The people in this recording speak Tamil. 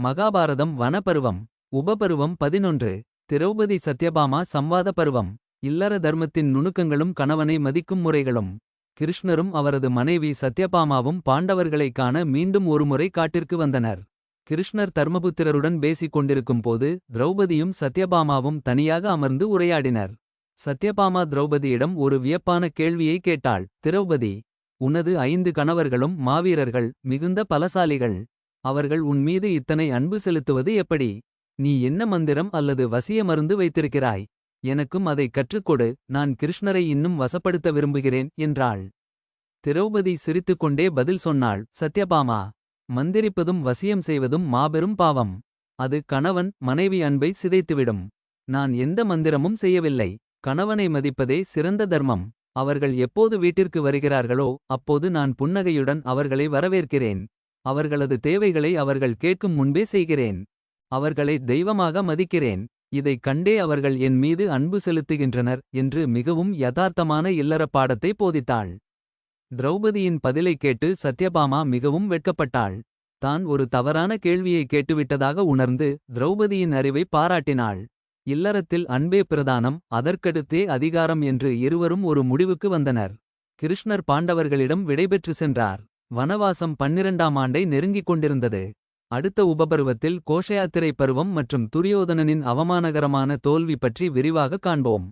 மகாபாரதம் வனப்பருவம். உபபருவம் 11. திரௌபதி சத்யபாமா சம்வாத பருவம். இல்லற தர்மத்தின் நுணுக்கங்களும் கணவனை மதிக்கும் முறைகளும். கிருஷ்ணரும் அவரது மனைவி சத்யபாமாவும் பாண்டவர்களைக் காண மீண்டும் ஒருமுறை காட்டிற்கு வந்தனர். கிருஷ்ணர் தர்மபுத்திரருடன் பேசிக் கொண்டிருக்கும் போது திரௌபதியும் சத்யபாமாவும் தனியாக அமர்ந்து உரையாடினர். சத்யபாமா திரௌபதியிடம் ஒரு வியப்பான கேள்வியை கேட்டாள். திரௌபதி, உனது 5 கணவர்களும் மாவீரர்கள், மிகுந்த பலசாலிகள். அவர்கள் உன் மீது இத்தனை அன்பு செலுத்துவது எப்படி? நீ என்ன மந்திரம் அல்லது வசிய மருந்து வைத்திருக்கிறாய்? எனக்கும் அதை கற்றுக்கொடு, நான் கிருஷ்ணரை இன்னும் வசப்படுத்த விரும்புகிறேன் என்றாள். திரௌபதி சிரித்துக்கொண்டே பதில் சொன்னாள். சத்யபாமா, மந்திரிப்பதும் வசியம் செய்வதும் மாபெரும் பாவம். அது கணவன் மனைவி அன்பை சிதைத்துவிடும். நான் எந்த மந்திரமும் செய்யவில்லை. கணவனை மதிப்பதே சிறந்த தர்மம். அவர்கள் எப்போது வீட்டிற்கு வருகிறார்களோ அப்போது நான் புன்னகையுடன் அவர்களை வரவேற்கிறேன். அவர்களது தேவைகளை அவர்கள் கேட்கும் முன்பே செய்கிறேன். அவர்களை தெய்வமாக மதிக்கிறேன். இதைக் கண்டே அவர்கள் என் மீது அன்பு செலுத்துகின்றனர் என்று மிகவும் யதார்த்தமான இல்லற பாடத்தை போதித்தாள். திரௌபதியின் பதிலைக் கேட்டு சத்யபாமா மிகவும் வெட்கப்பட்டாள். தான் ஒரு தவறான கேள்வியை கேட்டுவிட்டதாக உணர்ந்து திரௌபதியின் அறிவை பாராட்டினாள். இல்லறத்தில் அன்பே பிரதானம், அதற்கடுத்தே அதிகாரம் என்று இருவரும் ஒரு முடிவுக்கு வந்தனர். கிருஷ்ணர் பாண்டவர்களிடம் விடைபெற்று சென்றார். வனவாசம் 12ஆம் ஆண்டை நெருங்கிக் கொண்டிருந்தது. அடுத்த உபபருவத்தில் கோஷயாத்திரை பருவம் மற்றும் துரியோதனனின் அவமானகரமான தோல்வி பற்றி விரிவாக காண்போம்.